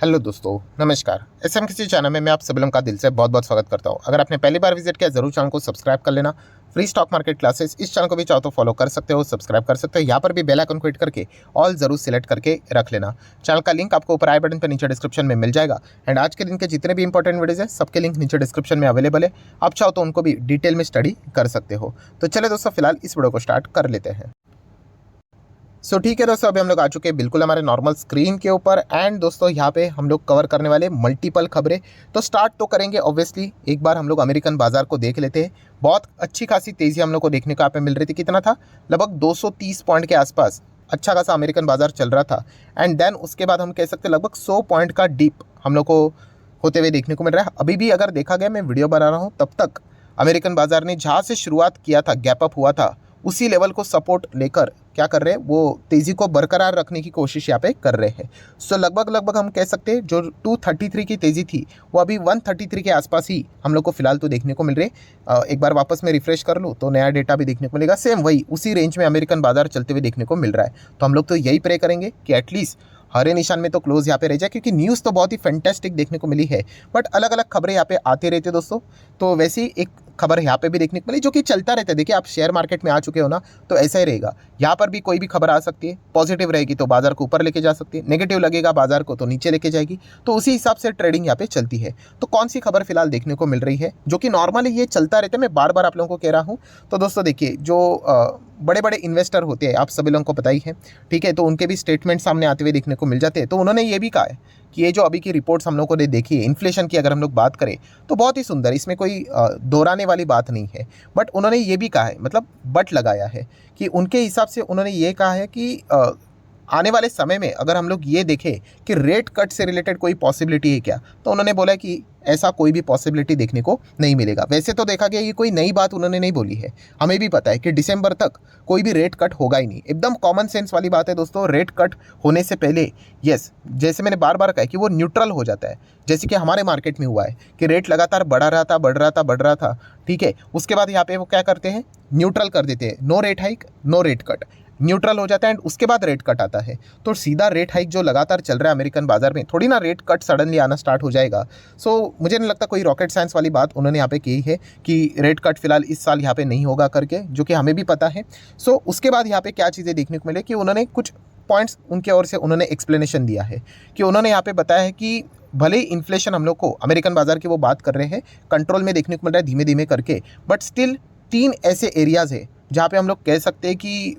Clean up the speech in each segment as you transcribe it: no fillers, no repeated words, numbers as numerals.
Hello दोस्तों, नमस्कार। SM किसी चैनल में मैं आप सभी लोगों का दिल से बहुत बहुत स्वागत करता हूं। अगर आपने पहली बार विजिट किया जरूर चैनल को सब्सक्राइब कर लेना। फ्री स्टॉक मार्केट क्लासेस इस चैनल को भी चाहो तो फॉलो कर सकते हो, सब्सक्राइब कर सकते हो। यहाँ पर भी बेल आइकन को हिट करके ऑल जरूर सिलेक्ट करके रख लेना। चैनल का लिंक आपको ऊपर आई बटन पर नीचे डिस्क्रिप्शन में मिल जाएगा। एंड आज के दिन के जितने भी इंपॉर्टेंट वीडियोज है सबके लिंक नीचे डिस्क्रिप्शन में अवेलेबल है। आप चाहो तो उनको भी डिटेल में स्टडी कर सकते हो। तो चले दोस्तों, फिलहाल इस वीडियो को स्टार्ट कर लेते हैं। ठीक है दोस्तों, अभी हम लोग आ चुके हैं बिल्कुल हमारे नॉर्मल स्क्रीन के ऊपर। एंड दोस्तों यहाँ पे हम लोग कवर करने वाले मल्टीपल खबरें। तो स्टार्ट तो करेंगे ऑब्वियसली, एक बार हम लोग अमेरिकन बाजार को देख लेते हैं। बहुत अच्छी खासी तेज़ी हम लोग को देखने को यहाँ पे मिल रही थी। कितना था? लगभग 230 पॉइंट के आसपास अच्छा खासा अमेरिकन बाजार चल रहा था। एंड देन उसके बाद हम कह सकते हैं लगभग 100 पॉइंट का डीप हम लोग को होते हुए देखने को मिल रहा है। अभी भी अगर देखा गया, मैं वीडियो बना रहा हूँ, तब तक अमेरिकन बाजार ने जहाँ से शुरुआत किया था, गैप अप हुआ था, उसी लेवल को सपोर्ट लेकर क्या कर रहे हैं, वो तेज़ी को बरकरार रखने की कोशिश यहाँ पे कर रहे हैं। लगभग हम कह सकते हैं जो 233 की तेज़ी थी वो अभी 133 के आसपास ही हम लोग को फिलहाल तो देखने को मिल रही है। एक बार वापस मैं रिफ्रेश कर लूँ तो नया डेटा भी देखने को मिलेगा। सेम वही उसी रेंज में अमेरिकन बाजार चलते हुए देखने को मिल रहा है। तो हम लोग तो यही प्रे करेंगे कि एटलीस्ट हरे निशान में तो क्लोज यहाँ पे रह जाए, क्योंकि न्यूज़ तो बहुत ही फैंटास्टिक देखने को मिली है। बट अलग अलग खबरें यहाँ पे आते रहते दोस्तों। तो वैसे ही एक खबर यहाँ पे भी देखने को मिली जो कि चलता रहता है। देखिए, आप शेयर मार्केट में आ चुके हो ना, तो ऐसा ही रहेगा। यहाँ पर भी कोई भी खबर आ सकती है। पॉजिटिव रहेगी तो बाजार को ऊपर लेके जा सकती है, नेगेटिव लगेगा बाजार को तो नीचे लेके जाएगी। तो उसी हिसाब से ट्रेडिंग यहाँ पे चलती है। तो कौन सी खबर फिलहाल देखने को मिल रही है जो कि नॉर्मली ये चलता रहता है, मैं बार बार आप लोगों को कह रहा हूँ। तो दोस्तों देखिए, जो बड़े बड़े इन्वेस्टर होते हैं, आप सभी लोगों को पता ही है, ठीक है। तो उनके भी स्टेटमेंट सामने आते हुए देखने को मिल जाते हैं। तो उन्होंने ये भी कहा है कि ये जो अभी की रिपोर्ट्स हम लोगों ने देखी है, इन्फ्लेशन की अगर हम लोग बात करें तो बहुत ही सुंदर, इसमें कोई दोहराने वाली बात नहीं है। बट उन्होंने ये भी कहा है, मतलब बट लगाया है कि उनके हिसाब से उन्होंने ये कहा है कि आने वाले समय में अगर हम लोग ये देखें कि रेट कट से रिलेटेड कोई पॉसिबिलिटी है क्या, तो उन्होंने बोला कि ऐसा कोई भी पॉसिबिलिटी देखने को नहीं मिलेगा। वैसे तो देखा गया ये कोई नई बात उन्होंने नहीं बोली है। हमें भी पता है कि दिसंबर तक कोई भी रेट कट होगा ही नहीं। एकदम कॉमन सेंस वाली बात है दोस्तों। रेट कट होने से पहले जैसे मैंने बार बार कहा कि वो न्यूट्रल हो जाता है। जैसे कि हमारे मार्केट में हुआ है कि रेट लगातार बढ़ा रहा था, बढ़ रहा था, ठीक है। उसके बाद यहाँ पे वो क्या करते हैं, न्यूट्रल कर देते हैं। No rate hike, no rate cut, neutral हो जाता है। एंड उसके बाद रेट कट आता है। तो सीधा रेट हाइक जो लगातार चल रहा है अमेरिकन बाजार में, थोड़ी ना रेट कट सडनली आना स्टार्ट हो जाएगा। मुझे नहीं लगता कोई रॉकेट साइंस वाली बात उन्होंने यहाँ पे की है कि रेट कट फिलहाल इस साल यहाँ पे नहीं होगा करके, जो कि हमें भी पता है। उसके बाद यहाँ पे क्या चीज़ें देखने को मिले कि उन्होंने कुछ पॉइंट्स उनके ओर से उन्होंने एक्सप्लेनेशन दिया है कि उन्होंने यहाँ पे बताया है कि भले ही इन्फ्लेशन हम लोग को अमेरिकन बाजार की वो बात कर रहे हैं कंट्रोल में देखने को मिल रहा है धीमे धीमे करके, बट स्टिल 3 ऐसे एरियाज़ है जहाँ पे हम लोग कह सकते हैं कि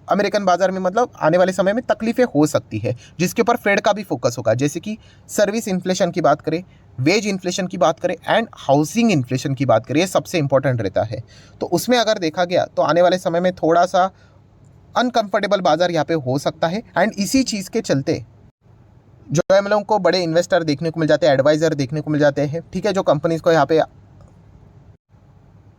अमेरिकन बाजार में मतलब आने वाले समय में तकलीफें हो सकती है, जिसके ऊपर फेड का भी फोकस होगा। जैसे कि सर्विस इन्फ्लेशन की बात करें, वेज इन्फ्लेशन की बात करें एंड हाउसिंग इन्फ्लेशन की बात करें, ये सबसे इंपॉर्टेंट रहता है। तो उसमें अगर देखा गया तो आने वाले समय में थोड़ा सा अनकंफर्टेबल बाजार यहाँ पे हो सकता है। एंड इसी चीज़ के चलते जो हम लोगों को बड़े इन्वेस्टर देखने को मिल जाते हैं, एडवाइजर देखने को मिल जाते हैं, ठीक है, जो कंपनीज को यहाँ पे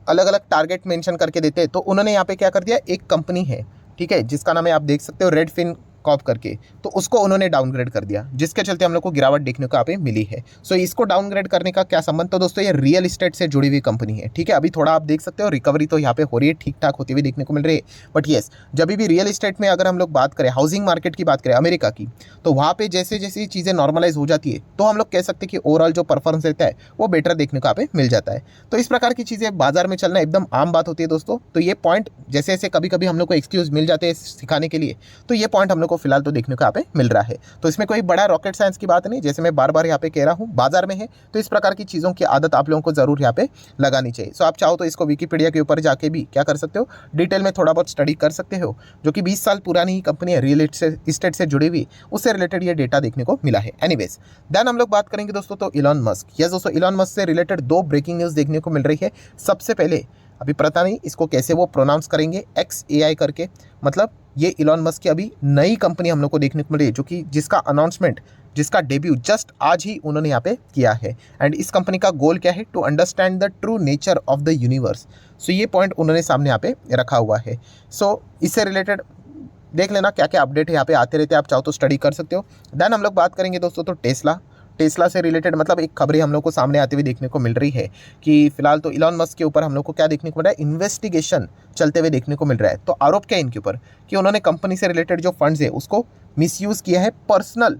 अलग अलग टारगेट मेंशन करके देते हैं। तो उन्होंने यहाँ पे क्या कर दिया, एक कंपनी है, ठीक है, जिसका नाम है आप देख सकते हो रेडफिन कॉप करके, तो उसको उन्होंने डाउनग्रेड कर दिया, जिसके चलते हम लोग को गिरावट देखने को यहाँ पे मिली है। इसको डाउनग्रेड करने का क्या संबंध? तो दोस्तों ये रियल एस्टेट से जुड़ी हुई कंपनी है, ठीक है। अभी थोड़ा आप देख सकते हो रिकवरी तो यहाँ पे हो रही है, ठीक ठाक होती हुई देखने को मिल रही है। बट येस, जब भी रियल एस्टेट में अगर हम लोग बात करें, हाउसिंग मार्केट की बात करें अमेरिका की, तो वहाँ पे जैसे जैसे चीज़ें नॉर्मलाइज हो जाती है तो हम लोग कह सकते हैं कि ओवरऑल जो परफॉर्मेंस रहता है वो बेटर देखने को यहाँ पे मिल जाता है। तो इस प्रकार की चीज़ें बाजार में चलना एकदम आम बात होती है दोस्तों। तो ये पॉइंट जैसे जैसे कभी कभी हम लोग को एक्सक्यूज मिल जाते हैं सिखाने के लिए, तो ये पॉइंट हम लोग को फिलहाल तो देखने को यहाँ पे मिल रहा है। तो इसमें कोई बड़ा रॉकेट साइंस की बात नहीं, जैसे मैं बार बार यहाँ पे कह रहा हूँ, बाजार में है तो इस प्रकार की चीज़ों की आदत आप लोगों को जरूर यहाँ पे लगानी चाहिए। आप चाहो तो इसको विकिपीडिया के ऊपर जाके भी क्या कर सकते हो, डिटेल में थोड़ा बहुत स्टडी कर सकते हो, जो कि 20 साल पुरानी ही कंपनी है, रियल एस्टेट से जुड़ी हुई, उससे रिलेटेड ये डेटा देखने को मिला है। एनीवेज, देन हम लोग बात करेंगे दोस्तों तो इलॉन मस्क। यस दोस्तों, इलॉन मस्क से रिलेटेड 2 ब्रेकिंग न्यूज़ देखने को मिल रही है। सबसे पहले, अभी पता नहीं इसको कैसे वो प्रोनाउंस करेंगे, XAI करके, मतलब ये इलॉन मस्क की अभी नई कंपनी हम लोग को देखने को मिली है, जो कि जिसका अनाउंसमेंट, जिसका डेब्यू जस्ट आज ही उन्होंने यहाँ पे किया है। एंड इस कंपनी का गोल क्या है? To understand the true nature of the universe. ये पॉइंट उन्होंने सामने यहाँ पे रखा हुआ है। इससे रिलेटेड देख लेना क्या क्या अपडेट है यहाँ पे आते रहते हैं, आप चाहो तो स्टडी कर सकते हो। देन हम लोग बात करेंगे दोस्तों तो टेस्ला से रिलेटेड, मतलब एक खबरें हम लोग को सामने आते हुए देखने को मिल रही है कि फिलहाल तो इलॉन मस्क के ऊपर हम लोग को क्या देखने को मिल रहा है, इन्वेस्टिगेशन चलते हुए देखने को मिल रहा है। तो आरोप क्या है इनके ऊपर कि उन्होंने कंपनी से रिलेटेड जो फंड्स है उसको मिसयूज़ किया है पर्सनल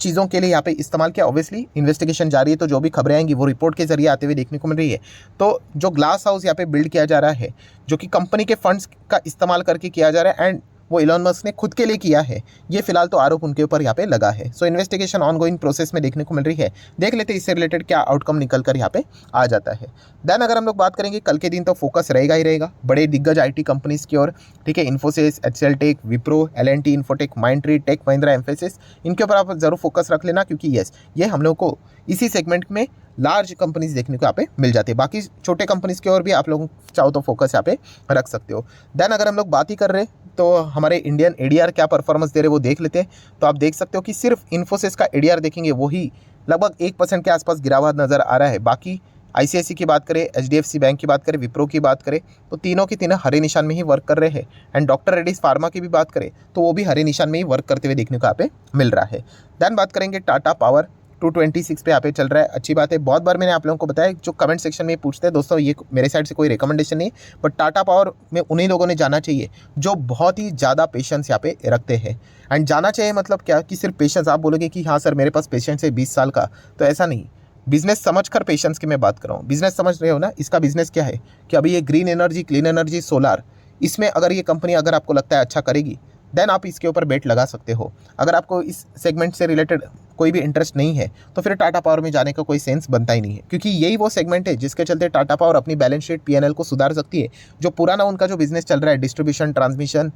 चीज़ों के लिए यहाँ पे इस्तेमाल किया। ऑब्वियसली इन्वेस्टिगेशन जारी है, तो जो भी खबरें आएंगी वो रिपोर्ट के जरिए आते हुए देखने को मिल रही है। तो जो ग्लास हाउस यहाँ पे बिल्ड किया जा रहा है, जो कि कंपनी के फंड्स का इस्तेमाल करके किया जा रहा है, एंड वो इलॉन मस्क ने खुद के लिए किया है, ये फिलहाल तो आरोप उनके ऊपर यहाँ पे लगा है। सो इन्वेस्टिगेशन ऑनगोइंग प्रोसेस में देखने को मिल रही है। देख लेते हैं इससे रिलेटेड क्या आउटकम निकल कर यहाँ पे आ जाता है। देन अगर हम लोग बात करेंगे कल के दिन, तो फोकस रहेगा ही रहेगा बड़े दिग्गज आईटी कंपनीज की ओर, ठीक है। Infosys, HCL Tech, Wipro, L&T Infotech, Mindtree, Tech Mahindra, Mphasis, इनके ऊपर आप जरूर फोकस रख लेना, क्योंकि यस ये हम लोग को इसी सेगमेंट में लार्ज कंपनीज देखने को यहाँ पे मिल जाती है। बाकी छोटे कंपनीज की ओर भी आप लोग चाहो तो फोकस यहाँ पे रख सकते हो। देन अगर हम लोग बात ही कर रहे हैं तो हमारे इंडियन एडीआर क्या परफॉर्मेंस दे रहे वो देख लेते हैं। तो आप देख सकते हो कि सिर्फ इन्फोसिस का एडीआर देखेंगे वही लगभग 1% के आसपास गिरा हुआ नजर आ रहा है। बाकी आईसीआईसी की बात करें, एचडीएफसी बैंक की बात करें, विप्रो की बात करें, तो तीनों के तीनों हरे निशान में ही वर्क कर रहे हैं। एंड डॉक्टर रेड्डीज फार्मा की भी बात करें तो वो भी हरे निशान में ही वर्क करते हुए देखने को यहाँ पे मिल रहा है। देन बात करेंगे टाटा पावर, 226 पे यहाँ पे चल रहा है, अच्छी बात है। बहुत बार मैंने आप लोगों को बताया, जो कमेंट सेक्शन में पूछते हैं दोस्तों, ये मेरे साइड से कोई रिकमेंडेशन नहीं है, बट टाटा पावर में उन्हीं लोगों ने जाना चाहिए जो बहुत ही ज़्यादा पेशेंस यहाँ पे रखते हैं। एंड जाना चाहिए मतलब क्या कि सिर्फ पेशेंस, आप बोलोगे कि हाँ सर मेरे पास पेशेंस है 20 साल का, तो ऐसा नहीं। बिजनेस समझकर पेशेंस की मैं बात कर रहा हूँ। बिजनेस समझ रहे हो ना, इसका बिजनेस क्या है कि अभी ये green energy, clean energy, solar, इसमें अगर ये कंपनी अगर आपको लगता है अच्छा करेगी, देन आप इसके ऊपर बेट लगा सकते हो। अगर आपको इस सेगमेंट से रिलेटेड कोई भी इंटरेस्ट नहीं है तो फिर टाटा पावर में जाने का कोई सेंस बनता ही नहीं है, क्योंकि यही वो सेगमेंट है जिसके चलते टाटा पावर अपनी बैलेंस शीट, पीएनएल को सुधार सकती है। जो पुराना उनका जो बिजनेस चल रहा है, डिस्ट्रीब्यूशन, ट्रांसमिशन,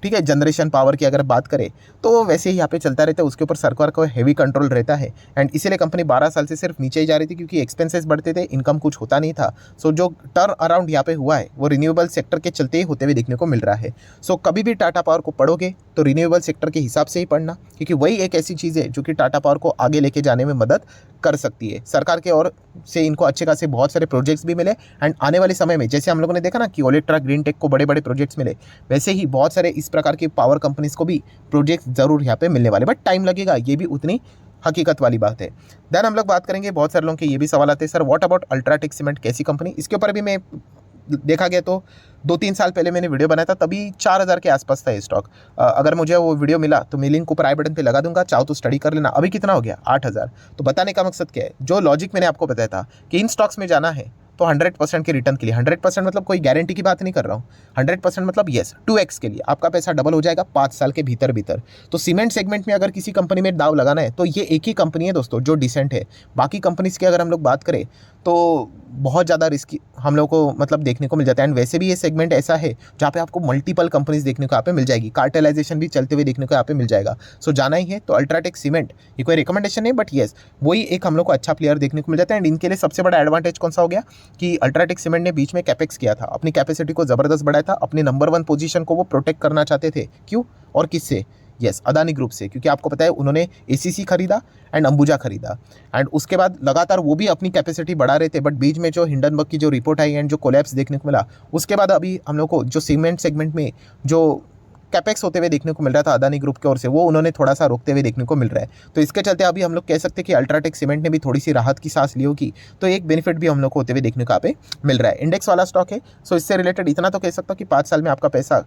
ठीक है, जनरेशन पावर की अगर बात करें तो वो वैसे ही यहाँ पे चलता रहता है, उसके ऊपर सरकार का हेवी कंट्रोल रहता है। एंड इसीलिए कंपनी 12 साल से सिर्फ नीचे ही जा रही थी, क्योंकि एक्सपेंसेस बढ़ते थे, इनकम कुछ होता नहीं था। सो जो टर्न अराउंड यहाँ पे हुआ है वो रिन्यूएबल सेक्टर के चलते ही होते हुए देखने को मिल रहा है। सो कभी भी टाटा पावर को पढ़ोगे तो रिन्यूएबल सेक्टर के हिसाब से ही पढ़ना, क्योंकि वही एक ऐसी चीज़ है जो कि टाटा पावर को आगे लेके जाने में मदद कर सकती है। सरकार के ओर से इनको अच्छे खासे बहुत सारे प्रोजेक्ट्स भी मिले, एंड आने वाले समय में जैसे हम लोगों ने देखा ना कि ओलेट्रा, ग्रीन टेक को बड़े बड़े प्रोजेक्ट्स मिले, वैसे ही बहुत सारे इस प्रकार की पावर कंपनीज को भी प्रोजेक्ट्स जरूर यहाँ पे मिलने वाले, बट टाइम लगेगा, ये भी उतनी हकीकत वाली बात है। देन हम लोग बात करेंगे, बहुत सारे लोगों के ये भी सवाल आते हैं, sir what about UltraTech cement, कैसी कंपनी? इसके ऊपर भी मैं देखा गया तो 2-3 साल पहले मैंने वीडियो बनाया था, तभी 4000 के आसपास था ये स्टॉक। अगर मुझे वो वीडियो मिला तो मैं लिंक ऊपर आई बटन पे लगा दूंगा, चाहो तो स्टडी कर लेना। अभी कितना हो गया? 8000। तो बताने का मकसद क्या है, जो लॉजिक मैंने आपको बताया था कि इन स्टॉक्स में जाना है तो 100% के रिटर्न के लिए, 100% मतलब कोई गारंटी की बात नहीं कर रहा हूँ, 100% मतलब यस 2x के लिए आपका पैसा डबल हो जाएगा 5 साल के भीतर भीतर। तो सीमेंट सेगमेंट में अगर किसी कंपनी में दाव लगाना है तो ये एक ही कंपनी है दोस्तों जो डिसेंट है। बाकी कंपनीज की अगर हम लोग बात करें तो बहुत ज़्यादा रिस्की हम लोग को मतलब देखने को मिल जाता है। एंड वैसे भी ये सेगमेंट ऐसा है जहाँ पे आपको मल्टीपल कंपनीज देखने को यहाँ पे मिल जाएगी, कार्टेलाइजेशन भी चलते हुए देखने को यहाँ पे मिल जाएगा। सो जाना ही है तो अल्ट्राटेक सीमेंट, ये कोई रिकमेंडेशन नहीं, बट येस वही एक हम लोग को अच्छा प्लेयर देखने को मिल जाता है। एंड इनके लिए सबसे बड़ा एडवांटेज कौन सा हो गया कि अल्ट्राटेक सीमेंट ने बीच में कैपेक्स किया था, अपनी कैपेसिटी को ज़बरदस्त बढ़ाया था, अपनी नंबर 1 पोजीशन को वो प्रोटेक्ट करना चाहते थे। क्यों और किससे? यस अदानी ग्रुप से, क्योंकि आपको पता है उन्होंने एसीसी खरीदा एंड अंबुजा खरीदा, एंड उसके बाद लगातार वो भी अपनी कैपेसिटी बढ़ा रहे थे। बट बीच में जो हिंडनबर्ग की जो रिपोर्ट आई एंड जो कोलैप्स देखने को मिला, उसके बाद अभी हम लोग को जो सीमेंट सेगमेंट में जो कैपेक्स होते हुए देखने को मिल रहा था अदानी ग्रुप की ओर से, वो उन्होंने थोड़ा सा रोकते हुए देखने को मिल रहा है। तो इसके चलते अभी हम लोग कह सकते हैं कि अल्ट्राटेक सीमेंट ने भी थोड़ी सी राहत की सांस ली होगी, तो एक बेनिफिट भी हम लोग को होते हुए देखने को यहाँ पे मिल रहा है। इंडेक्स वाला स्टॉक है, सो इससे रिलेटेड इतना तो कह सकता हूँ कि 5 साल में आपका पैसा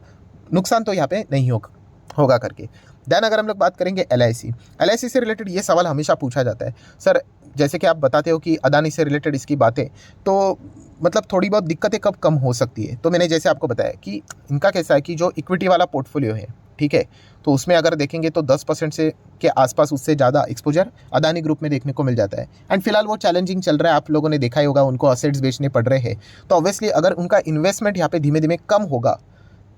नुकसान तो यहाँ पे नहीं होगा करके। देन अगर हम लोग बात करेंगे एलआईसी से रिलेटेड, ये सवाल हमेशा पूछा जाता है, सर जैसे कि आप बताते हो कि अदानी से रिलेटेड इसकी बातें, तो मतलब थोड़ी बहुत दिक्कतें कब कम हो सकती है। तो मैंने जैसे आपको बताया कि इनका कैसा है कि जो इक्विटी वाला पोर्टफोलियो है, ठीक है, तो उसमें अगर देखेंगे तो 10% से के आसपास उससे ज़्यादा एक्सपोजर अदानी ग्रुप में देखने को मिल जाता है। एंड फिलहाल वो चैलेंजिंग चल रहा है, आप लोगों ने देखा ही होगा, उनको असेट्स बेचने पड़ रहे हैं। तो ऑब्वियसली अगर उनका इन्वेस्टमेंट यहाँ पे धीमे धीमे कम होगा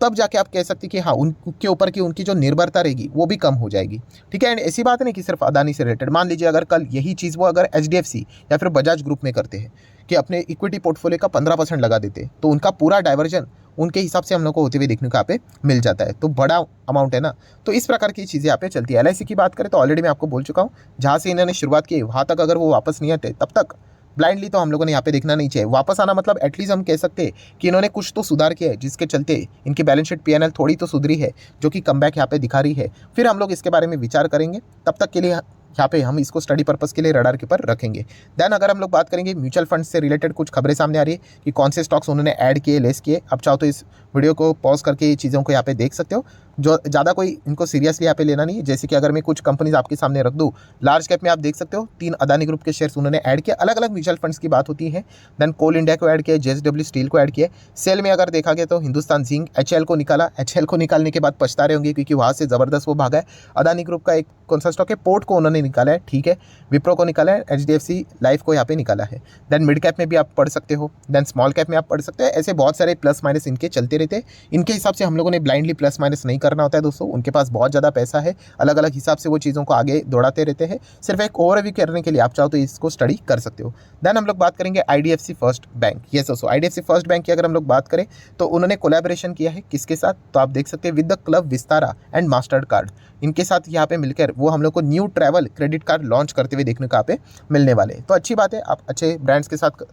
तब जाके आप कह सकते हैं कि हाँ उनके ऊपर की उनकी जो निर्भरता रहेगी वो भी कम हो जाएगी, ठीक है। एंड ऐसी बात नहीं कि सिर्फ अदानी से रिलेटेड, मान लीजिए अगर कल यही चीज़ वो अगर एचडीएफसी या फिर बजाज ग्रुप में करते हैं कि अपने इक्विटी पोर्टफोलियो का 15% लगा देते, तो उनका पूरा डाइवर्जन उनके हिसाब से हम लोग को होते हुए देखने को यहाँ पे मिल जाता है। तो बड़ा अमाउंट है ना, तो इस प्रकार की चीज़ें यहाँ पे चलती है। एलआईसी की बात करें तो ऑलरेडी मैं आपको बोल चुका हूँ, जहाँ से इन्होंने शुरुआत की वहाँ तक अगर वो वापस नहीं आते तब तक ब्लाइंडली तो हम लोगों ने यहाँ पे देखना नहीं चाहिए। वापस आना मतलब एटलीस्ट हम कह सकते हैं कि इन्होंने कुछ तो सुधार किया है, जिसके चलते इनकी बैलेंस शीट पीएनएल थोड़ी तो सुधरी है, जो कि कमबैक यहाँ पे दिखा रही है। फिर हम लोग इसके बारे में विचार करेंगे, तब तक के लिए यहाँ पे हम इसको स्टडी पर्पस के लिए रडार के ऊपर रखेंगे। देन अगर हम लोग बात करेंगे म्यूचुअल फंड से रिलेटेड, कुछ खबरें सामने आ रही है कि कौन से स्टॉक्स उन्होंने ऐड किए, लेस किए। अब चाहो तो इस वीडियो को पॉज करके ये चीज़ों को यहाँ पे देख सकते हो। जो ज़्यादा कोई इनको सीरियसली यहाँ पे लेना नहीं है। जैसे कि अगर मैं कुछ कंपनीज आपके सामने रख दूँ, लार्ज कैप में आप देख सकते हो 3 अदानी ग्रुप के शेयर्स उन्होंने ऐड किया, अलग अलग म्यूचुअल फंड्स की बात होती है। देन कोल इंडिया को ऐड किया, JSW स्टील को ऐड किया। सेल में अगर देखा गया तो हिंदुस्तान जिंक, HL को निकाला। HL को निकालने के बाद पछता रहे होंगे क्योंकि वहाँ से ज़बरदस्त वो भागा है। अदानी ग्रुप का एक कौन सा स्टॉक है, पोर्ट को उन्होंने निकाला है, ठीक है। विप्रो को निकाला है, HDFC लाइफ को यहाँ पे निकाला है। देन मिड कैप में भी आप पढ़ सकते हो, देन स्मॉल कैप में आप पढ़ सकते हो। ऐसे बहुत सारे प्लस माइनस इनके चलते रहते हैं। इनके हिसाब से हम लोगों ने ब्लाइंडली प्लस माइनस नहीं करना होता है दोस्तों। उनके पास बहुत ज़्यादा पैसा है, अलग अलग हिसाब से वो चीज़ों को आगे दौड़ाते रहते हैं। सिर्फ एक ओवरव्यू करने के लिए आप चाहो तो इसको स्टडी कर सकते हो। देन हम लोग बात करेंगे IDFC फर्स्ट बैंक। यस दोस्तों, IDFC फर्स्ट बैंक की अगर हम लोग बात करें तो उन्होंने कोलैबोरेशन किया है किसके साथ, तो आप देख सकते हैं with the club Vistara and mastered card. इनके साथ यहाँ पे मिलकर वो हम लोग को new travel credit card launch करते हुए देखने को यहाँ पे मिलने वाले हैं। तो अच्छी बात है, आप अच्छे ब्रांड्स के साथ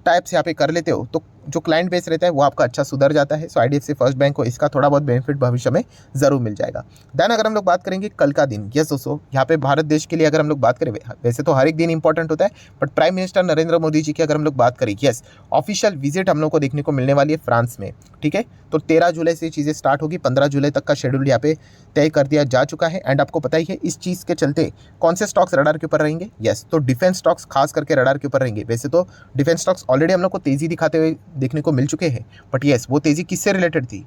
टाइप्स यहाँ पे कर लेते हो तो जो क्लाइंट बेस रहता है वो आपका अच्छा सुधर जाता है। सो IDFC फर्स्ट बैंक को इसका थोड़ा बहुत बेनिफिट भविष्य में ज़रूर मिल जाएगा। देन अगर हम लोग बात करेंगे कल का दिन, यस दोस्तों, यहाँ पे भारत देश के लिए अगर हम लोग बात करें, वैसे तो हर एक दिन इंपॉर्टेंट होता है, but prime minister Narendra Modi ji की अगर हम लोग बात करें, यस, ऑफिशियल विजिट हम लोग को देखने को मिलने वाली है फ्रांस में, ठीक है। तो 13 जुलाई से चीज़ें स्टार्ट होगी, 15 जुलाई तक का शेड्यूल यहाँ पे तय कर दिया जा चुका है। एंड आपको पता ही है इस चीज़ के चलते कौन से स्टॉक्स रडार के ऊपर रहेंगे, यस, तो डिफेंस स्टॉक्स खास करके रडार के ऊपर रहेंगे। वैसे तो डिफेंस स्टॉक्स ऑलरेडी हम लोग को तेज़ी दिखाते हुए देखने को मिल चुके हैं, बट यस, वो तेज़ी किससे रिलेटेड थी,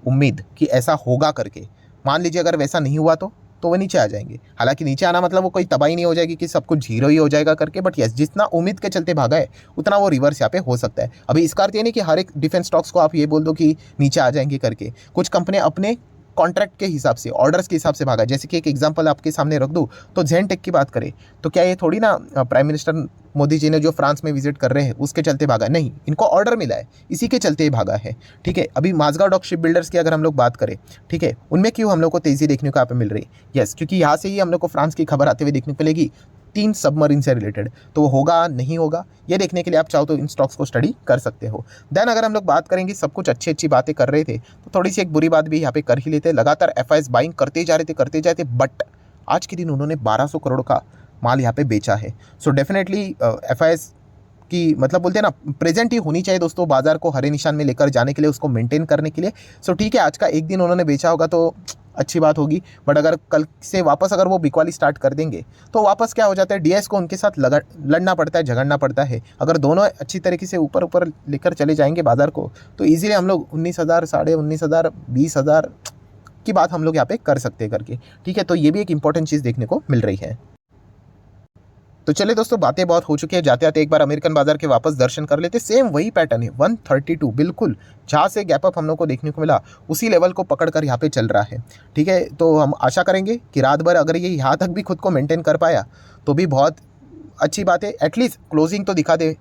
उम्मीद कि ऐसा होगा करके। मान लीजिए अगर वैसा नहीं हुआ तो वो नीचे आ जाएंगे। हालांकि नीचे आना मतलब वो कोई तबाही नहीं हो जाएगी कि सब कुछ जीरो ही हो जाएगा करके, बट यस, जितना उम्मीद के चलते भागा है उतना वो रिवर्स यहाँ पे हो सकता है। अभी इसका अर्थ ये नहीं कि हर एक डिफेंस स्टॉक्स को आप ये बोल दो कि नीचे आ जाएंगे करके। कुछ कंपनी अपने कॉन्ट्रैक्ट के हिसाब से, ऑर्डर्स के हिसाब से भागा। जैसे कि एक एग्जांपल आपके सामने रख दूं तो ज़ेनटेक की बात करें तो क्या ये थोड़ी ना प्राइम मिनिस्टर मोदी जी ने जो फ्रांस में विजिट कर रहे हैं उसके चलते भागा, नहीं, इनको ऑर्डर मिला है, इसी के चलते ही भागा है, ठीक है। अभी माझगांव डॉक शिप बिल्डर्स की अगर हम लोग बात करें, ठीक है, उनमें क्यों हम लोग को तेज़ी देखने को यहाँ पे मिल रही है, यस, क्योंकि यहाँ से ही हम लोग को फ्रांस की खबर आते हुए देखने को मिलेगी 3 सबमरीन से रिलेटेड। तो वो होगा नहीं होगा ये देखने के लिए आप चाहो तो इन स्टॉक्स को स्टडी कर सकते हो। देन अगर हम लोग बात करेंगे, सब कुछ अच्छी बातें कर रहे थे तो थोड़ी सी एक बुरी बात भी यहाँ पे कर ही लेते। लगातार FIs बाइंग करते जा रहे थे, बट आज के दिन उन्होंने 1200 करोड़ का माल यहाँ पे बेचा है। सो डेफिनेटली FIs की मतलब बोलते हैं ना, प्रेजेंट ही होनी चाहिए दोस्तों बाजार को हरे निशान में लेकर जाने के लिए, उसको मेंटेन करने के लिए। सो ठीक है, आज का एक दिन उन्होंने बेचा होगा तो अच्छी बात होगी, बट अगर कल से वापस अगर वो बिकवाली स्टार्ट कर देंगे तो वापस क्या हो जाता है, DS को उनके साथ लड़ना पड़ता है, झगड़ना पड़ता है। अगर दोनों अच्छी तरीके से ऊपर ऊपर लेकर चले जाएंगे बाजार को तो ईजिली हम लोग 19,000, 19,500, 20,000 की बात हम लोग यहाँ पे कर सकते हैं करके, ठीक है। तो ये भी एक इंपॉर्टेंट चीज़ देखने को मिल रही है। तो चलिए दोस्तों, बातें बहुत हो चुकी है, जाते आते एक बार अमेरिकन बाजार के वापस दर्शन कर लेते। सेम वही पैटर्न है 132, बिल्कुल जहाँ से गैप अप हम लोग को देखने को मिला उसी लेवल को पकड़कर यहाँ पे चल रहा है, ठीक है। तो हम आशा करेंगे कि रात भर अगर ये यहाँ तक भी खुद को मेंटेन कर पाया तो भी बहुत अच्छी बात है। एटलीस्ट क्लोजिंग तो दिखा दे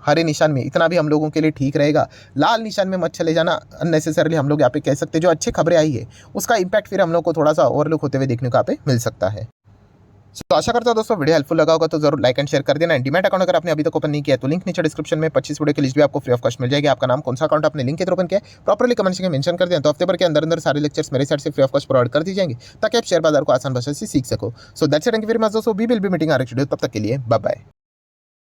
हरे निशान में, इतना भी हम लोगों के लिए ठीक रहेगा। लाल निशान में मत चले जाना अननेसेसरली, हम लोग यहाँ पे कह सकते हैं जो अच्छी खबरें आई है उसका इंपैक्ट फिर हम लोग को थोड़ा सा ओवरलुक होते हुए देखने को यहाँ पे मिल सकता है। तो आशा करता हूं दोस्तों वीडियो हेल्पफुल लगा होगा तो जरूर लाइक एंड शेयर कर देना। डीमैट अकाउंट अगर आपने अभी तक ओपन नहीं किया तो लिंक नीचे डिस्क्रिप्शन में 25 वीडियो की लिस्ट भी आपको फ्री ऑफ कॉस्ट मिल जाएगी। आपका नाम कौन सा अकाउंट आपने लिंक के थ्रू ओपन किया प्रॉपर्ली कमेंट में मेंशन कर दिया तो हफ्ते भर के अंदर सारे लेक्चर्स मेरे साइड से फ्री ऑफ कॉस्ट प्रोवाइड कर दी जाएंगे ताकि आप शेयर बाजार को आसान भाषा से सीख सको। So that's it, thank you very much दोस्तों, वी विल बी मीटिंग आर, तब तक के लिए बाय बाय।